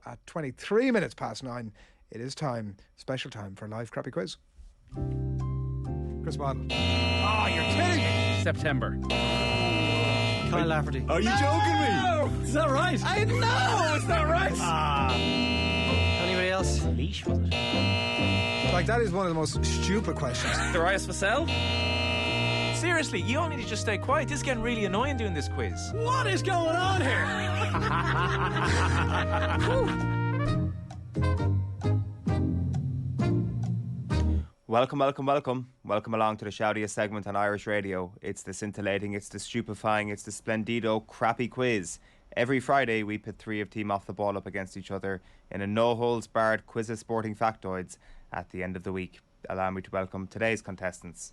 at 23 minutes past 9. It is time, special time for a live crappy quiz. Chris Waddle. Oh, you're kidding me. September. Kyle Lafferty. Are you joking me? No! Is that right? I know it's not right. Anybody else? Leash, was it? Like, that is one of the most stupid questions. Darius Vassell. Seriously, you all need to just stay quiet. This is getting really annoying doing this quiz. What is going on here? Welcome along to the shoutiest segment on Irish radio. It's the scintillating, it's the stupefying, it's the splendido crappy quiz. Every Friday we pit three of Team Off the Ball up against each other in a no-holds-barred quiz of sporting factoids at the end of the week. Allow me to welcome today's contestants.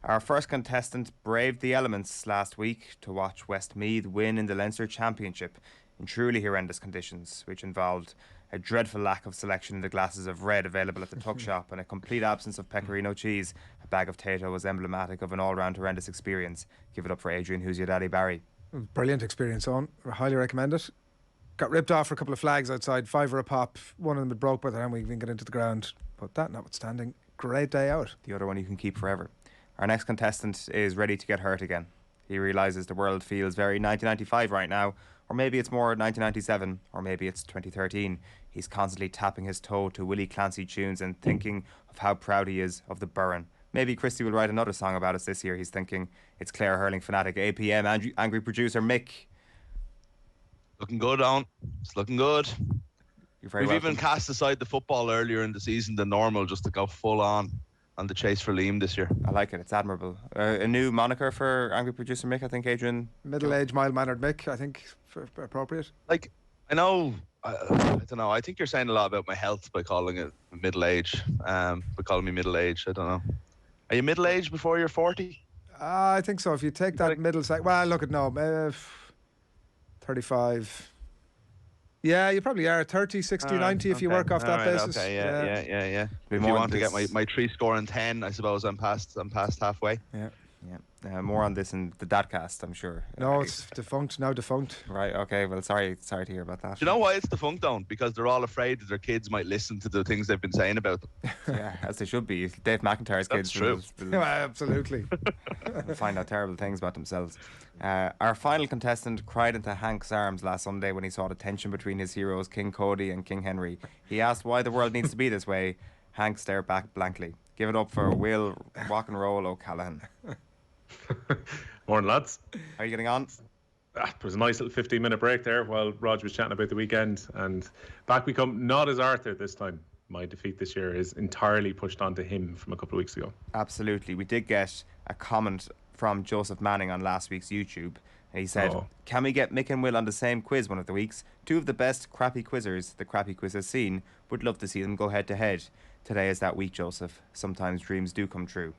Our first contestant braved the elements last week to watch Westmeath win in the Leinster Championship in truly horrendous conditions, which involved a dreadful lack of selection in the glasses of red available at the tuck shop and a complete absence of pecorino cheese. A bag of Tato was emblematic of an all-round horrendous experience. Give it up for Adrian, who's your daddy, Barry. Brilliant experience, Owen. I highly recommend it. Got ripped off for a couple of flags outside, $5 a pop. One of them had broke by the time we even get into the ground. But that notwithstanding, great day out. The other one you can keep forever. Our next contestant is ready to get hurt again. He realises the world feels very 1995 right now, or maybe it's more 1997, or maybe it's 2013. He's constantly tapping his toe to Willie Clancy tunes and thinking of how proud he is of the Burren. Maybe Christy will write another song about us this year, he's thinking. It's Clare hurling fanatic APM, angry producer Mick. Looking good, Owen. It's looking good. You're very We've welcome. even cast aside the football earlier in the season than normal just to go full on the chase for Liam this year. I like it, it's admirable. A new moniker for angry producer Mick, I think, Adrian. Middle-aged, mild-mannered Mick, I think, for appropriate. Like, I know, I don't know, I think you're saying a lot about my health by calling it middle age, by calling me middle age, I don't know. Are you middle aged before you're 40? I think so. If you take that middle side, well, look at no, 35. Yeah, you probably are 30, 60, 90 if you work off that basis. Okay, yeah. If you want to get my 3 score and 10, I suppose I'm past halfway. Yeah. More on this in the Dadcast, I'm sure. No, it's defunct, now defunct. Right, okay, well, sorry to hear about that. Do you know why it's defunct, though? Because they're all afraid that their kids might listen to the things they've been saying about them. Yeah, as they should be. Dave McIntyre's That's kids true. Yeah, absolutely. will find out terrible things about themselves. Our final contestant cried into Hank's arms last Sunday when he saw the tension between his heroes King Cody and King Henry. He asked why the world needs to be this way. Hank stared back blankly. Give it up for Will Rock and Roll O'Callaghan. Morning, lads. How are you getting on? It was a nice little 15-minute break there while Roger was chatting about the weekend, and back we come, not as Arthur this time. My defeat this year is entirely pushed onto him from a couple of weeks ago. Absolutely. We did get a comment from Joseph Manning on last week's YouTube. He said, Can we get Mick and Will on the same quiz one of the weeks? Two of the best crappy quizzers the crappy quiz has seen. Would love to see them go head to head. Today is that week, Joseph. Sometimes dreams do come true.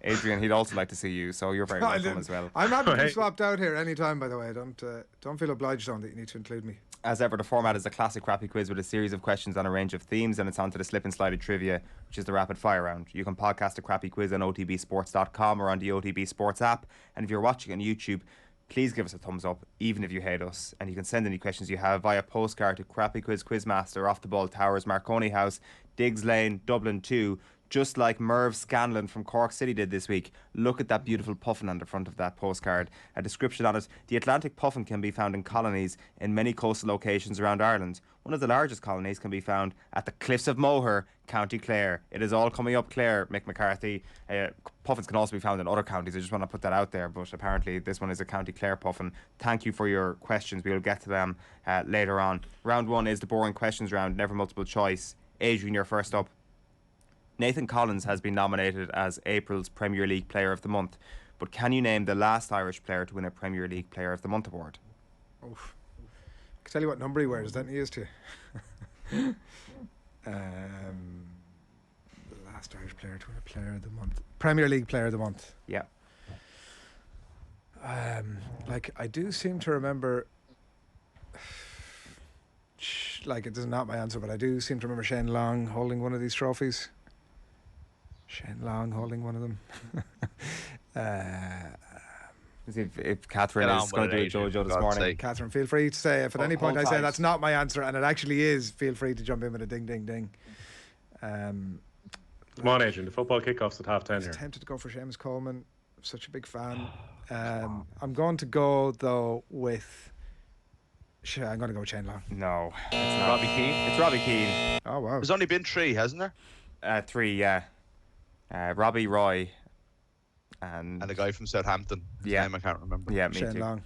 Adrian, he'd also like to see you, so you're very welcome as well. I'm happy to be swapped out here anytime, by the way. Don't feel obliged on that you need to include me. As ever, the format is a classic crappy quiz with a series of questions on a range of themes, and it's on to the slip and slide of trivia, which is the rapid fire round. You can podcast a crappy quiz on otbsports.com or on the OTB Sports app, and if you're watching on YouTube, please give us a thumbs up, even if you hate us. And you can send any questions you have via postcard to Crappy Quiz Quizmaster, Off the Ball Towers, Marconi House, Diggs Lane, Dublin 2, just like Merv Scanlon from Cork City did this week. Look at that beautiful puffin on the front of that postcard. A description on it: the Atlantic puffin can be found in colonies in many coastal locations around Ireland. One of the largest colonies can be found at the Cliffs of Moher, County Clare. It is all coming up Clare, Mick McCarthy. Puffins can also be found in other counties. I just want to put that out there, but apparently this one is a County Clare puffin. Thank you for your questions. We'll get to them later on. Round one is the boring questions round, never multiple choice. Adrian, you're first up. Nathan Collins has been nominated as April's Premier League Player of the Month, but can you name the last Irish player to win a Premier League Player of the Month award? Oof. I can tell you what number he wears, then he is to you. The last Irish player to win a Player of the Month. Premier League Player of the Month. Yeah. I do seem to remember, it is not my answer, but I do seem to remember Shane Long holding one of these trophies. Shane Long holding one of them. If Catherine Get is on going with to it, do Adrian, Jojo for this God's morning. sake. Catherine, feel free to say if at any point hold I say tight. that's not my answer and it actually is, feel free to jump in with a ding, ding, ding. Come on, Adrian. The football kickoff's at 10:30 I was here. tempted to go for Seamus Coleman. I'm such a big fan. I'm going to go though with. I'm going to go with Shane Long. No, it's not. Robbie Keane. It's Robbie Keane. Oh wow! There's only been 3, hasn't there? 3, yeah. Robbie, Roy, and And the guy from Southampton. His Yeah. name I can't remember. yeah, me Shane too. Long.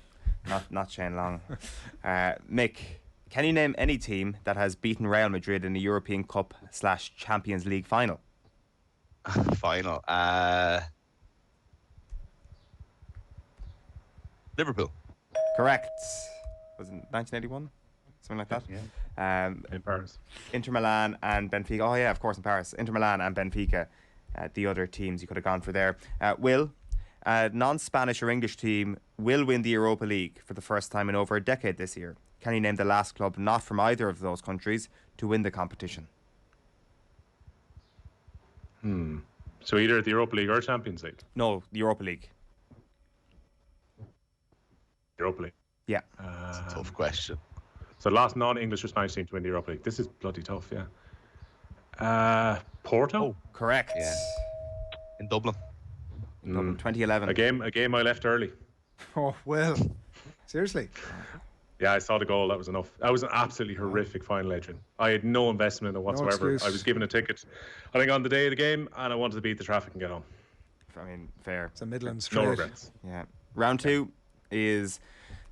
Not Shane Long. Mick, can you name any team that has beaten Real Madrid in the European Cup / Champions League final? Final. Liverpool. Correct. Was it 1981? Something like that. Yeah. In Paris. Inter Milan and Benfica. Oh yeah, of course, in Paris. Inter Milan and Benfica, the other teams you could have gone for there. Will, a non-Spanish or English team will win the Europa League for the first time in over a decade this year. Can you name the last club not from either of those countries to win the competition? So either the Europa League or Champions League. No, the Europa League. Europa League. Yeah. It's a tough question. So last non-English or Spanish team to win the Europa League. This is bloody tough, yeah. Porto? Correct. Yeah. In Dublin. Dublin, 2011. A game I left early. Oh well. Seriously. Yeah, I saw the goal. That was enough. That was an absolutely horrific final, Adrian. I had no investment in it whatsoever. excuse. I was given a ticket, I think, on the day of the game, and I wanted to beat the traffic and get home. I mean, fair. It's a Midlands No straight. regrets. Yeah. Round 2 is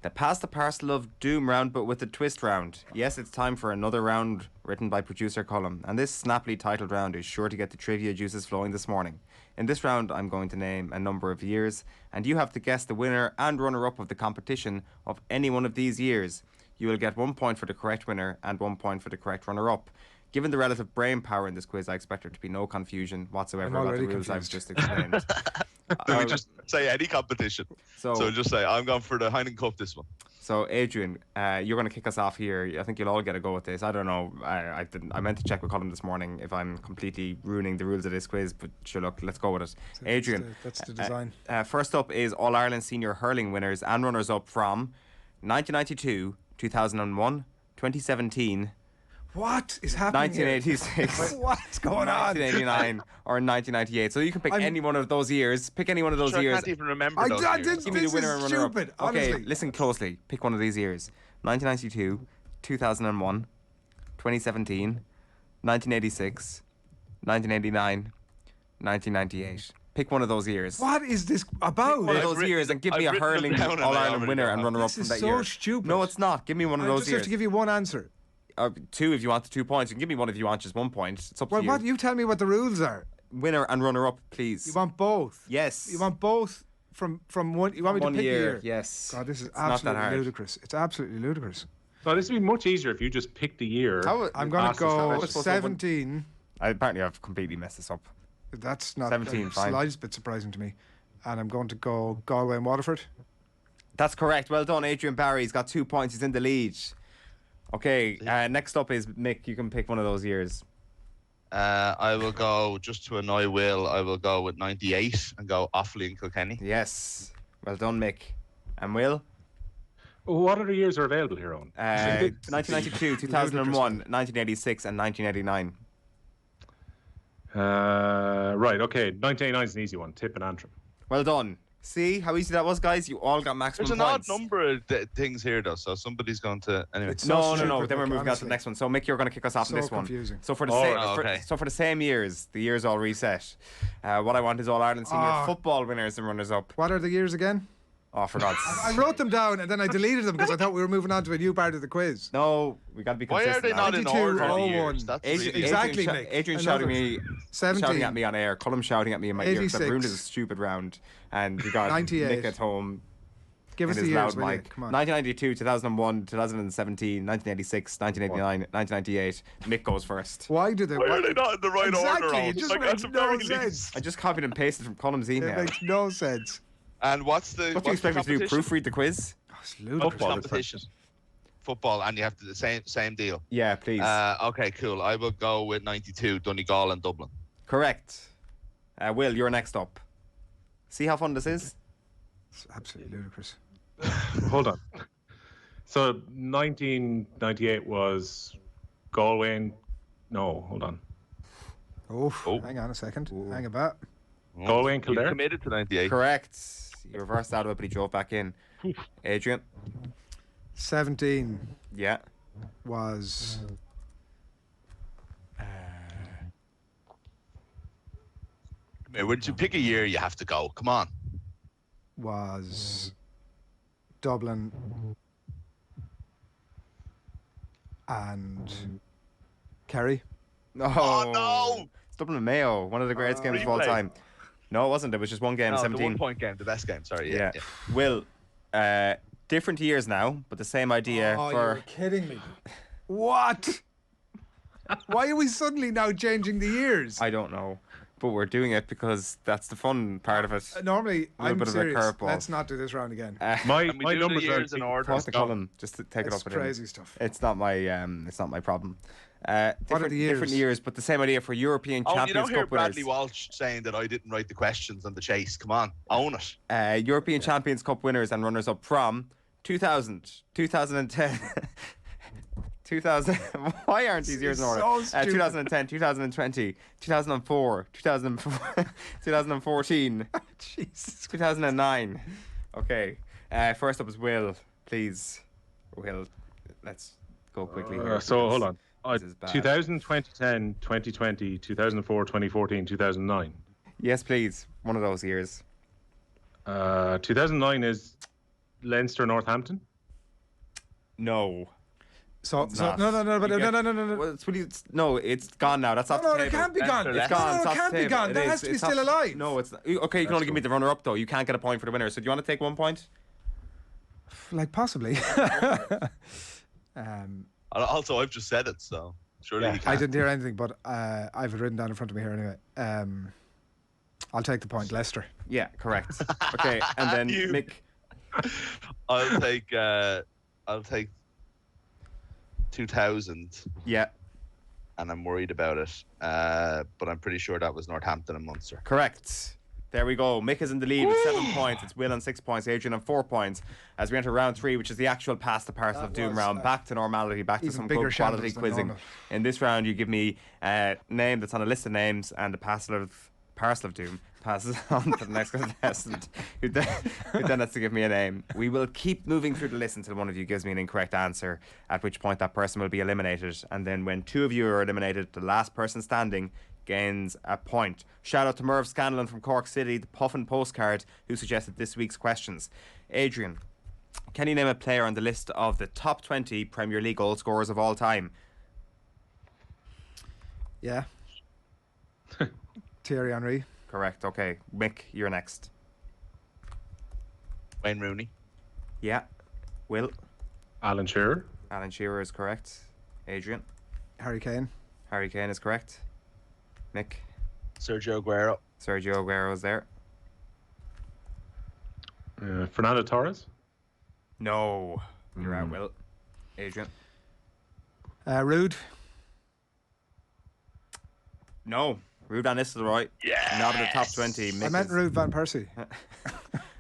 the Pass the Parcel of Doom round, but with a twist round. Yes, it's time for another round written by producer Colm, and this snappily titled round is sure to get the trivia juices flowing this morning. In this round, I'm going to name a number of years, and you have to guess the winner and runner-up of the competition of any one of these years. You will get 1 point for the correct winner and 1 point for the correct runner-up. Given the relative brain power in this quiz, I expect there to be no confusion whatsoever I'm about the already rules I've confused. just explained. Do we just say any competition? So just say, I'm going for the Heineken Cup this one. So, Adrian, you're going to kick us off here. I think you'll all get a go at this. I don't know. I meant to check with Colin this morning if I'm completely ruining the rules of this quiz, but sure, look, let's go with it. Adrian, That's the design. first up is All Ireland Senior Hurling winners and runners up from 1992, 2001, 2017, What is happening? 1986. What's going on? 1989 or 1998. So you can pick any one of those years. Pick any one of those Sure, I years. can't even remember I those did- years. Give me the This winner is and runner-up. stupid, Okay, honestly. listen closely. Pick one of these years. 1992, 2001, 2017, 1986, 1989, 1998. Pick one of those years. What is this about? One of I've those written years and give me a I've written them hurling down and All I Ireland already winner know. and runner-up This from is that so year. stupid. No, it's not. Give me one of I those just have years. to give you one answer. 2 if you want the 2 points. You can give me one if you want just 1 point. It's up Well, to you. what? You tell me what the rules are. Winner and runner-up, please. You want both? Yes. You want both from one? You want me to 1 pick year. a year? Yes. God, this is It's not that absolutely hard. ludicrous. It's absolutely ludicrous. So this would be much easier if you just picked the year. I'm going to Ask us how go much. 17. Apparently, I've completely messed this up. That's not 17, the fine. slightest bit surprising to me. And I'm going to go Galway and Waterford. That's correct. Well done, Adrian Barry. He's got 2 points. He's in the lead. Okay, next up is Mick. You can pick one of those years. I will go, just to annoy Will, I will go with 98 and go Offaly and Kilkenny. Yes. Well done, Mick. And Will? What other years are available here, Owen? 1992, 2001, 1986, and 1989. Right, okay. 1989 is an easy one. Tip and Antrim. Well done. See how easy that was, guys? You all got maximum There's an points. odd number of things here, though, so somebody's going to... Anyway. It's No. stupid, Then we're Mick, moving on to honestly. the next one. So, Mick, you're going to kick us off So in this confusing. one. So for the Oh, same, right, okay. so for the same years, the years all reset. What I want is All Ireland Senior Ah. football winners and runners up. What are the years again? Oh, for God's I wrote them down and then I deleted them because I thought we were moving on to a new part of the quiz. No, we got to be Why consistent. are they not in 92, order? the 01. years? That's Adrian, really... Exactly, Adrian, Mick. Adrian I shouting love me, 17. shouting at me on air. Colm shouting at me in my ear. 'Cause I've 86. ruined this stupid round, and we got 98. Nick at home Give in us the his years, loud will you? mic. Come on. 1992, 2001, 2017, 1986, 1989, 1998. Mick goes first. Why do they? Why are they not in the right Exactly, order? it Owen? just Like, makes at the no very sense. least. I just copied and pasted from Colm's It email. makes no sense. And what's the... What do you expect me to do? Proofread the quiz? Oh, it's ludicrous. Football. competition? Football, and you have to the same deal. Yeah, please. Okay, cool. I will go with 92, Donegal and Dublin. Correct. Will, you're next up. See how fun this is? It's absolutely ludicrous. Hold on. So 1998 was Galway and... No, hold on. Oh, hang on a second. Hang about. Galway and You Kildare? committed to 98. Correct. You reversed out of it, but he drove back in. Adrian? 17 Yeah. was When you pick a year, you have to go. Come on. Dublin and Kerry. No. Oh, no! It's Dublin and Mayo, one of the greatest games of all Replay. time. No, it wasn't. It was just one game, No, the 17. 1 point game, the best game. Sorry. Yeah. Yeah. Will, different years now, but the same idea Oh, for... you're kidding me. What? Why are we suddenly now changing the years? I don't know, but we're doing it because that's the fun part of it. Normally, A little I'm bit of a serious. curveball. Let's not do this round again. My And we do numbers the are... years in order. Talk to Colin, just to take it It's up with him. crazy stuff. It's not my problem. are Different, the years? different years, but the same idea for European Oh, you Champions don't hear Cup winners. Bradley Walsh saying that I didn't write the questions on the chase. Come on, own it. European Champions Cup winners and runners-up from 2000, 2010, 2000. Why aren't these years in order? So stupid. 2010, 2020, 2004, 2014, Jesus. 2009. Okay. First up is Will. Please, Will. Let's go quickly here. So, hold on. This is bad. 2000, 2010, 2020, 2004, 2014, 2009. Yes, please. One of those years. 2009 is Leinster Northampton. No. So not. no, but You get- no. Well, it's really, no, it's gone now. That's off No, the it table. can't be gone. Leinster, It's No, gone. no, It's it off can't the be table. gone. It That is. has to be It's still off- alive. No, it's not. Okay, you can only give me the runner-up though. You can't get a point for the winner. So do you want to take 1 point? Like possibly. Also, I've just said it, so surely you I can. didn't hear anything, but I have it written down in front of me here anyway. I'll take the point, Leicester. Yeah, correct. Okay, and then You- Mick. I'll take 2000, Yeah, and I'm worried about it. But I'm pretty sure that was Northampton and Munster. correct. There we go. Mick is in the lead with 7 points. It's Will on 6 points. Adrian on 4 points. As we enter round 3, which is the actual pass the parcel of doom was, round, back to normality, back to even some bigger good quality shambles than quizzing. normal. In this round, you give me a name that's on a list of names, and the parcel of doom passes on to the next contestant, who then has to give me a name. We will keep moving through the list until one of you gives me an incorrect answer, at which point that person will be eliminated. And then when 2 of you are eliminated, the last person standing gains a point. Shout out to Merv Scanlon from Cork City, the Puffin postcard, who suggested this week's questions. Adrian, can you name a player on the list of the top 20 Premier League goal scorers of all time? Yeah. Thierry Henry. Correct. Okay. Mick, you're next. Wayne Rooney. Yeah. Will. Alan Shearer. Alan Shearer is correct. Adrian. Harry Kane. Harry Kane is correct. Mick. Sergio Aguero. Sergio Aguero is there. Fernando Torres. No. You're out, Will. Adrian. Rude. No. Ruud van Nistelrooy. Yes! Not in the top 20. Mick I meant is- Rude Van Persie.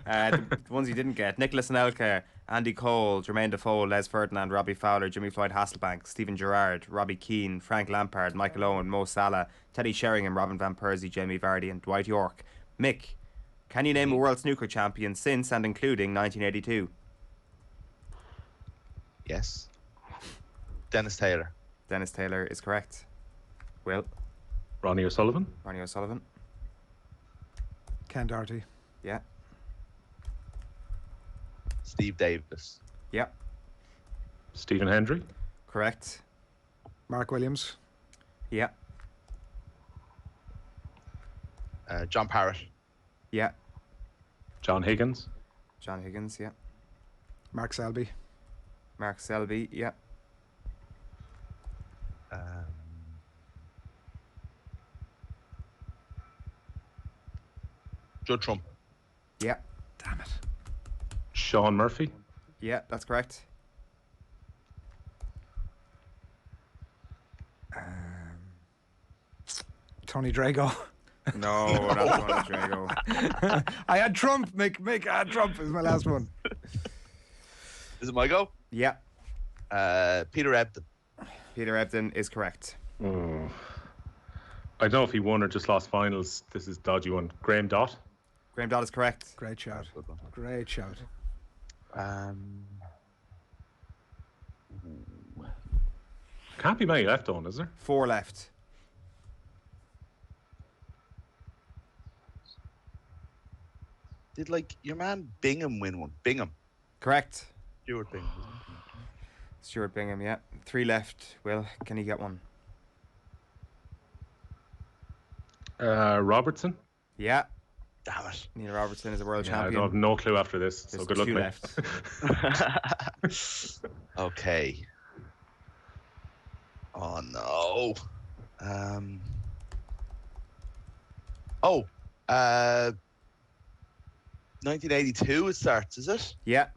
the ones you didn't get: Nicholas Anelka, Andy Cole, Jermaine Defoe, Les Ferdinand, Robbie Fowler, Jimmy Floyd Hasselbank, Stephen Gerrard, Robbie Keane, Frank Lampard, Michael Owen, Mo Salah, Teddy Sheringham, Robin Van Persie, Jamie Vardy, and Dwight York. Mick, can you name a world snooker champion since and including 1982? Yes. Dennis Taylor. Dennis Taylor is correct. Will. Ronnie O'Sullivan. Ronnie O'Sullivan. Ken Doherty. Yeah. Steve Davis. Yeah. Stephen Hendry. Correct. Mark Williams. Yeah. John Parrott. Yeah. John Higgins. John Higgins. Yeah. Mark Selby. Mark Selby. Yeah. Judd Trump. Yeah. Damn it. Sean Murphy. Yeah, that's correct. Tony Drago. No, that's the one with Drago. I had Trump. Mick, I had Trump is my last one. Is it my go? Yeah, Peter Ebdon. Peter Ebdon is correct. Oh. I don't know if he won or just lost finals. This is a dodgy one. Graham Dott. Graham Dodd is correct. Great shout. Great shout. Can't be many left on, is there? 4 left. Did your man Bingham win one? Bingham. Correct. Stuart Bingham. Stuart Bingham, yeah. 3 left. Will, can you get one? Robertson. Yeah. Damn it. Neil Robertson is a world I champion. don't have no clue after this. So There's good luck, 2 mate. left. Okay. Oh no. 1982 it starts, is it? Yeah.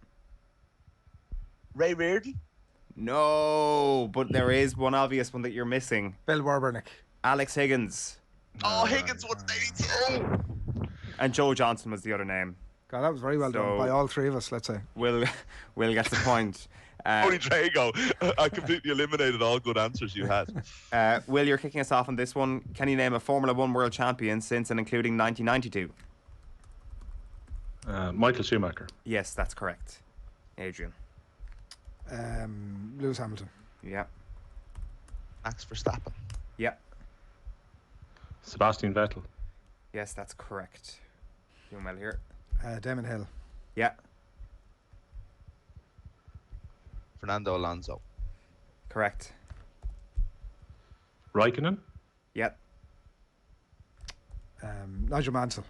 Ray Reardon? No, but there is one obvious one that you're missing. Bill Warburnick. Alex Higgins. Oh, Higgins won 82. And Joe Johnson was the other name. God, that was very well done by all 3 of us, let's say. Will gets the point. Only Drago. I completely eliminated all good answers you had. Will, you're kicking us off on this one. Can you name a Formula 1 world champion since and including 1992? Michael Schumacher. Yes, that's correct. Adrian. Lewis Hamilton. Yeah. Max Verstappen. Yeah. Sebastian Vettel. Yes, that's correct. Doing well here. Damon Hill. Yeah. Fernando Alonso. Correct. Raikkonen. Yeah. Nigel Mansell.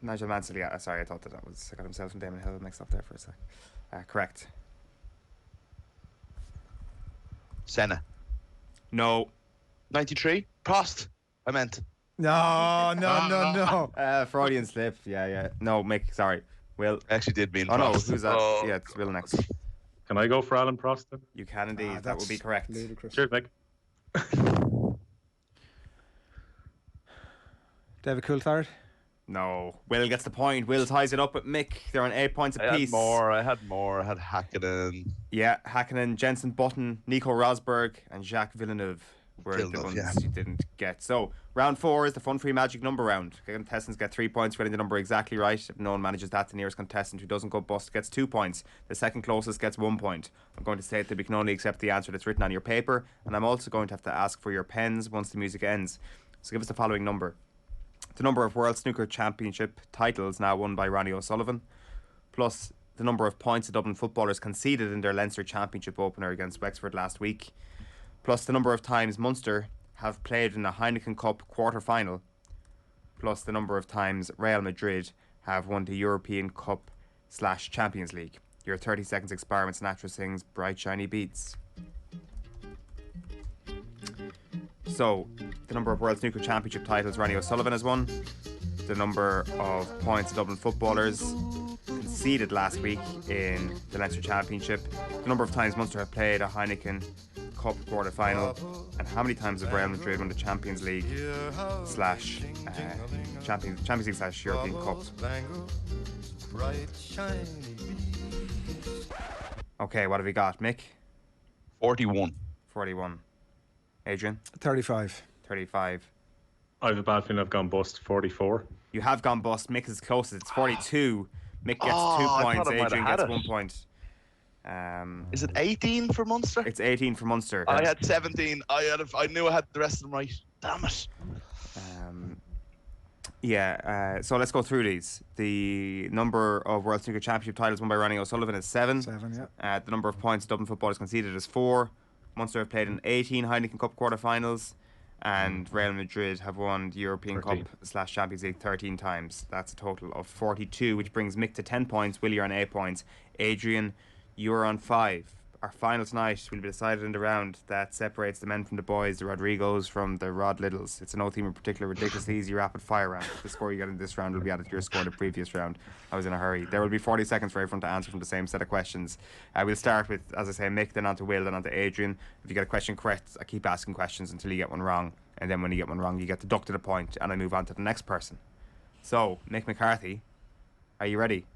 Nigel Mansell, yeah. Sorry, I thought that was... I got himself and Damon Hill mixed up there for a sec. Correct. Senna. No. 93. Prost. I meant. No. Freudian slip. Yeah. No, Mick, sorry. Will. I actually did mean Oh, no, Prost. who's that? Oh. Yeah, it's Will next. Can I go for Alan Prost then? You can indeed. That would be correct. Ludicrous. Cheers, Mick. David Coulthard. No. Will gets the point. Will ties it up with Mick. They're on 8 points I had apiece. more. I had Hakkinen. Yeah, Hakkinen, Jensen Button, Nico Rosberg, and Jacques Villeneuve were the Villeneuve, ones yeah. you didn't get. So, round 4 is the Fun Free Magic number round. Contestants get 3 points for getting the number exactly right. If no one manages that, the nearest contestant who doesn't go bust gets 2 points. The second closest gets 1 point. I'm going to state that we can only accept the answer that's written on your paper, and I'm also going to have to ask for your pens once the music ends. So give us the following number. The number of World Snooker Championship titles now won by Ronnie O'Sullivan, plus the number of points the Dublin footballers conceded in their Leinster Championship opener against Wexford last week, plus the number of times Munster have played in a Heineken Cup quarter-final, plus the number of times Real Madrid have won the European Cup / Champions League. Your 30 seconds experiments, Sinatra sings Bright Shiny Beats. So, the number of World Snooker Championship titles Ronnie O'Sullivan has won, the number of points the Dublin footballers conceded last week in the Leinster Championship, the number of times Munster have played a Heineken Cup quarter-final, and how many times have Real Madrid won the Champions League / Champions League / European Cup. Okay, what have we got, Mick? 41. 41. Adrian? 35. 35. I have a bad feeling I've gone bust. 44. You have gone bust. Mick is closest. It's 42. Mick gets 2 I points. thought I might Adrian have had gets it. 1 point. Is it 18 for Munster? It's 18 for Munster. I had 17. I knew I had the rest of them right. Damn it. So let's go through these. The number of World Snooker Championship titles won by Ronnie O'Sullivan is 7. 7, yeah. The number of points Dublin footballers conceded is 4. Munster have played in 18 Heineken Cup quarterfinals, and Real Madrid have won the European 13. Cup / Champions League 13 times. That's a total of 42, which brings Mick to 10 points. Willie, you're on 8 points. Adrian, you're on 5. Our final tonight will be decided in the round that separates the men from the boys, the Rodrigos from the Rod Littles. It's an O-Team in particular, ridiculously easy rapid fire round. The score you get in this round will be added to your score in the previous round. I was in a hurry. There will be 40 seconds for everyone to answer from the same set of questions. We'll start with, as I say, Mick, then on to Will, then on to Adrian. If you get a question correct, I keep asking questions until you get one wrong. And then when you get one wrong, you get deducted a point, and I move on to the next person. So, Mick McCarthy, are you ready?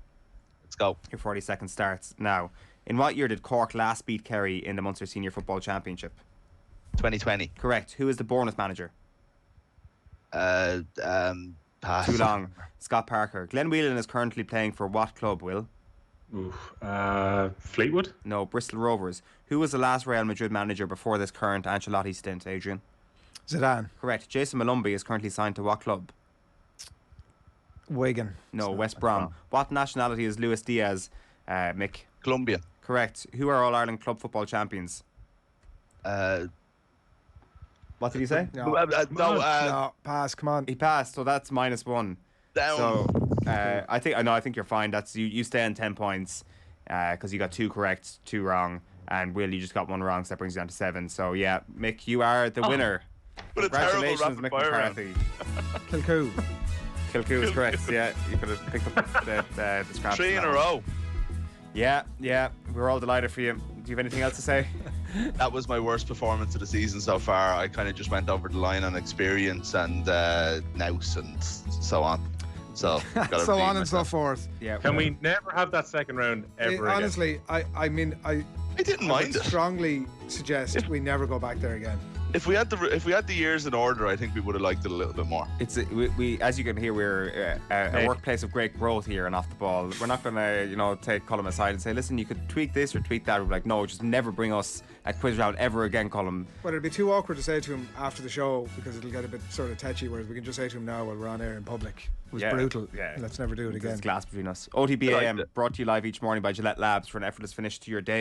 Let's go. Your 40 seconds starts now. In what year did Cork last beat Kerry in the Munster Senior Football Championship? 2020. Correct. Who is the Bournemouth manager? Pass. Too long. Scott Parker. Glenn Whelan is currently playing for what club, Will? Fleetwood? No, Bristol Rovers. Who was the last Real Madrid manager before this current Ancelotti stint, Adrian? Zidane. Correct. Jason Malumbi is currently signed to what club? Wigan. No, West Brom. What nationality is Luis Diaz, Mick? Colombian. Correct. Who are All Ireland club football champions? What did he say? No, pass. Come on. He passed, so that's -1. Down. So I think you're fine. That's you stay on 10 points because you got 2 correct, 2 wrong, and Will, you just got 1 wrong, so that brings you down to 7. So yeah, Mick, you are the winner. What a terrible Congratulations, rapid Mick fire round. McCarthy. Kilcoo. Kilcoo is correct. Yeah, you could have picked up the scraps. 3 from in that a one. row. Yeah, we're all delighted for you. Do you have anything else to say? That was my worst performance of the season so far. I kind of just went over the line on experience and nous and so on. So, gotta So redeem on and so myself. forth. Yeah. Can we never have that second round ever again? Honestly, I mean, I didn't mind would it. strongly suggest we never go back there again. If we had the years in order, I think we would have liked it a little bit more. It's we as you can hear, we're a workplace of great growth here and off the ball. We're not going to take Colm aside and say, listen, you could tweak this or tweak that. We're like, no, just never bring us a quiz round ever again, Colm. But it'd be too awkward to say to him after the show because it'll get a bit sort of touchy. Whereas we can just say to him now while we're on air in public. It was brutal. Yeah. Let's never do it again. There's glass between us. OTB AM brought to you live each morning by Gillette Labs for an effortless finish to your day.